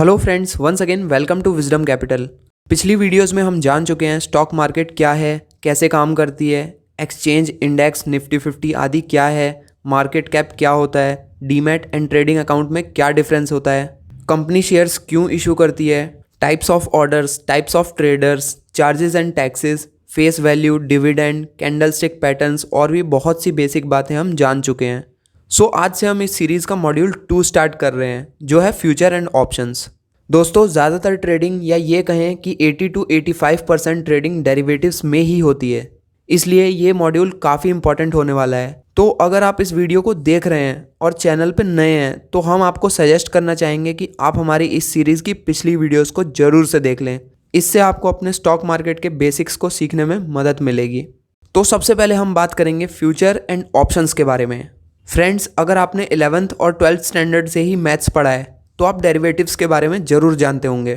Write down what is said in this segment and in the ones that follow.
Hello friends, once again welcome to Wisdom Capital. पिछली videos में हम जान चुके हैं स्टॉक मार्केट क्या है, कैसे काम करती है, एक्सचेंज, इंडेक्स, निफ्टी 50 आदि क्या है, मार्केट कैप क्या होता है, डीमैट एंड ट्रेडिंग अकाउंट में क्या डिफरेंस होता है, कंपनी शेयर्स क्यों इशू करती है, types of orders, types of traders, charges and taxes, face value, dividend, candlestick patterns और भी बहुत सी बेसिक बातें हम जान चुके हैं। आज से हम इस सीरीज़ का मॉड्यूल 2 स्टार्ट कर रहे हैं, जो है फ्यूचर एंड ऑप्शंस। दोस्तों, ज़्यादातर ट्रेडिंग या ये कहें कि 80 to 85% ट्रेडिंग डेरिवेटिव्स में ही होती है, इसलिए ये मॉड्यूल काफ़ी इंपॉर्टेंट होने वाला है। तो अगर आप इस वीडियो को देख रहे हैं और चैनल पर नए हैं तो हम आपको सजेस्ट करना चाहेंगे कि आप हमारी इस सीरीज़ की पिछली वीडियोज़ को ज़रूर से देख लें। इससे आपको अपने स्टॉक मार्केट के बेसिक्स को सीखने में मदद मिलेगी। तो सबसे पहले हम बात करेंगे फ्यूचर एंड ऑप्शंस के बारे में। फ्रेंड्स, अगर आपने 11th और 12th स्टैंडर्ड से ही मैथ्स पढ़ा है तो आप डेरिवेटिव्स के बारे में ज़रूर जानते होंगे।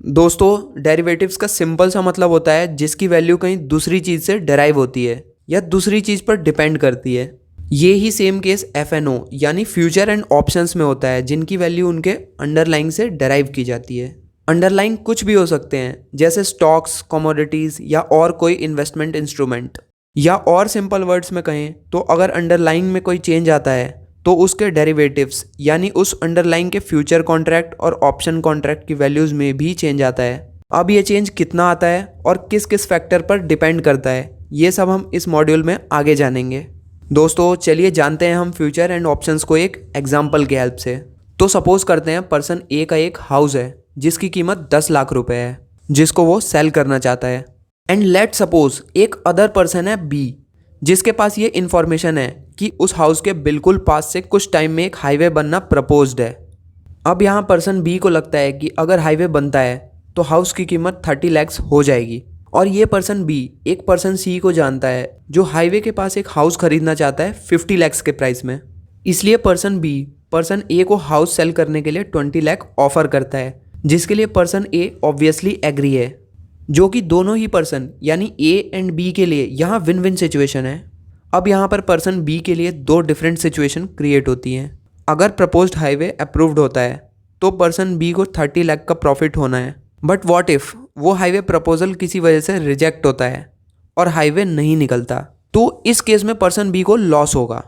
दोस्तों, डेरिवेटिव्स का सिंपल सा मतलब होता है जिसकी वैल्यू कहीं दूसरी चीज़ से डेराइव होती है या दूसरी चीज़ पर डिपेंड करती है। ये ही सेम केस FNO यानी फ्यूचर एंड ऑप्शंस में होता है, जिनकी वैल्यू उनके अंडरलाइंग से डेराइव की जाती है। अंडरलाइंग कुछ भी हो सकते हैं, जैसे स्टॉक्स, कमोडिटीज़ या और कोई इन्वेस्टमेंट इंस्ट्रूमेंट। या और सिंपल वर्ड्स में कहें तो अगर अंडरलाइंग में कोई चेंज आता है तो उसके डेरिवेटिव्स यानी उस अंडरलाइंग के फ्यूचर कॉन्ट्रैक्ट और ऑप्शन कॉन्ट्रैक्ट की वैल्यूज़ में भी चेंज आता है। अब ये चेंज कितना आता है और किस किस फैक्टर पर डिपेंड करता है, ये सब हम इस मॉड्यूल में आगे जानेंगे। दोस्तों, चलिए जानते हैं हम फ्यूचर एंड ऑप्शंस को एक एग्जाम्पल के हेल्प से। तो सपोज करते हैं पर्सन ए का एक हाउस है जिसकी कीमत 10 लाख रुपए है, जिसको वो सेल करना चाहता है। एंड लेट सपोज एक अदर पर्सन है बी, जिसके पास ये इन्फॉर्मेशन है कि उस हाउस के बिल्कुल पास से कुछ टाइम में एक हाईवे बनना प्रपोज्ड है। अब यहाँ पर्सन बी को लगता है कि अगर हाईवे बनता है तो हाउस की कीमत 30 lakhs हो जाएगी। और ये पर्सन बी एक पर्सन सी को जानता है जो हाईवे के पास एक हाउस खरीदना चाहता है 50 lakhs के प्राइस में। इसलिए पर्सन बी पर्सन ए को हाउस सेल करने के लिए 20 lakh ऑफर करता है, जिसके लिए पर्सन ए ऑब्वियसली एग्री है, जो कि दोनों ही पर्सन यानी ए एंड बी के लिए यहाँ विन विन सिचुएशन है। अब यहाँ पर पर्सन बी के लिए दो डिफरेंट सिचुएशन क्रिएट होती हैं। अगर प्रपोज्ड हाईवे अप्रूव्ड होता है तो पर्सन बी को 30 लाख का प्रॉफिट होना है। बट व्हाट इफ वो हाईवे प्रपोजल किसी वजह से रिजेक्ट होता है और हाईवे नहीं निकलता, तो इस केस में पर्सन बी को लॉस होगा।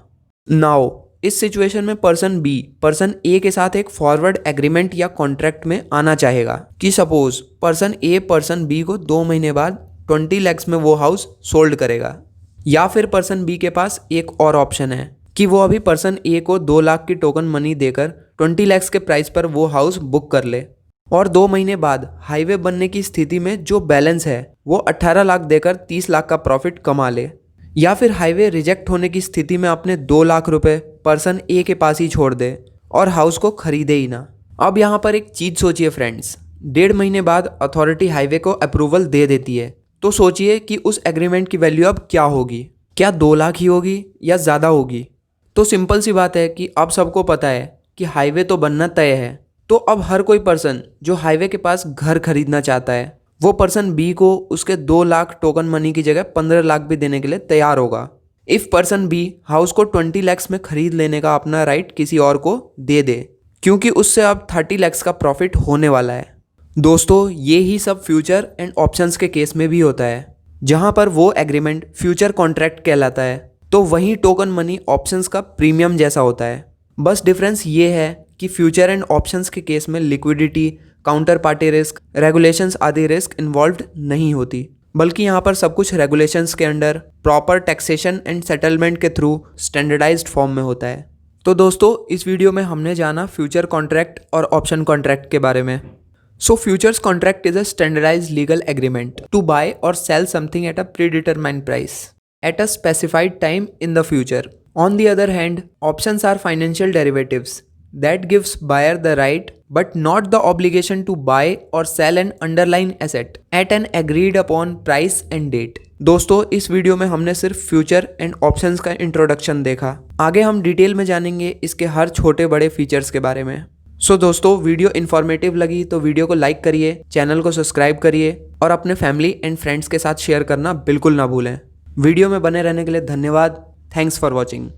नाउ इस सिचुएशन में पर्सन बी पर्सन ए के साथ एक फॉरवर्ड एग्रीमेंट या कॉन्ट्रैक्ट में आना चाहेगा कि suppose person A person B को 2 महीने बाद 20 lakhs में वो हाउस सोल्ड करेगा। या फिर पर्सन बी के पास एक और ऑप्शन है कि वो अभी पर्सन ए को 2 लाख की टोकन मनी देकर 20 lakhs के प्राइस पर वो हाउस बुक कर ले और 2 महीने बाद हाईवे बनने की स्थिति में जो बैलेंस है वो 18 लाख देकर 30 लाख का प्रॉफिट कमा ले। या फिर हाईवे रिजेक्ट होने की स्थिति में अपने 2 लाख रुपए पर्सन ए के पास ही छोड़ दे और हाउस को खरीदे ही ना। अब यहाँ पर एक चीज़ सोचिए फ्रेंड्स, 1.5 महीने बाद अथॉरिटी हाईवे को अप्रूवल दे देती है, तो सोचिए कि उस एग्रीमेंट की वैल्यू अब क्या होगी। क्या 2 लाख ही होगी या ज़्यादा होगी? तो सिंपल सी बात है कि अब सबको पता है कि हाईवे तो बनना तय है। तो अब हर कोई पर्सन जो हाईवे के पास घर खरीदना चाहता है वो पर्सन बी को उसके 2 लाख टोकन मनी की जगह 15 लाख भी देने के लिए तैयार होगा इफ़ पर्सन बी हाउस को 20 lakhs में खरीद लेने का अपना राइट किसी और को दे दे, क्योंकि उससे अब 30 lakhs का प्रॉफिट होने वाला है। दोस्तों, ये ही सब फ्यूचर एंड ऑप्शंस के केस में भी होता है, जहां पर वो एग्रीमेंट फ्यूचर कॉन्ट्रैक्ट कहलाता है, तो वहीं टोकन मनी ऑप्शंस का प्रीमियम जैसा होता है। बस डिफरेंस ये है कि फ्यूचर एंड ऑप्शंस के केस में liquidity, counter party risk, regulations आदि रिस्क इन्वॉल्व्ड नहीं होती, बल्कि यहाँ पर सब कुछ रेगुलेशंस के under proper taxation and settlement के थ्रू स्टैंडर्डाइज्ड फॉर्म में होता है। तो दोस्तों, इस वीडियो में हमने जाना फ्यूचर कॉन्ट्रैक्ट और ऑप्शन कॉन्ट्रैक्ट के बारे में। So futures contract is a standardised legal agreement to buy और sell something at a predetermined price at a specified time in the future. On the other hand, options are financial derivatives that gives buyer the right but not the obligation to buy or sell an underlying asset at an agreed upon price and date। दोस्तों, इस video में हमने सिर्फ future and options का introduction देखा। आगे हम detail में जानेंगे इसके हर छोटे बड़े फीचर्स के बारे में। दोस्तों, वीडियो इन्फॉर्मेटिव लगी तो वीडियो को लाइक करिए, चैनल को सब्सक्राइब करिए और अपने फैमिली एंड फ्रेंड्स के साथ शेयर करना बिल्कुल ना भूलें। वीडियो में बने रहने के लिए धन्यवाद। Thanks for watching.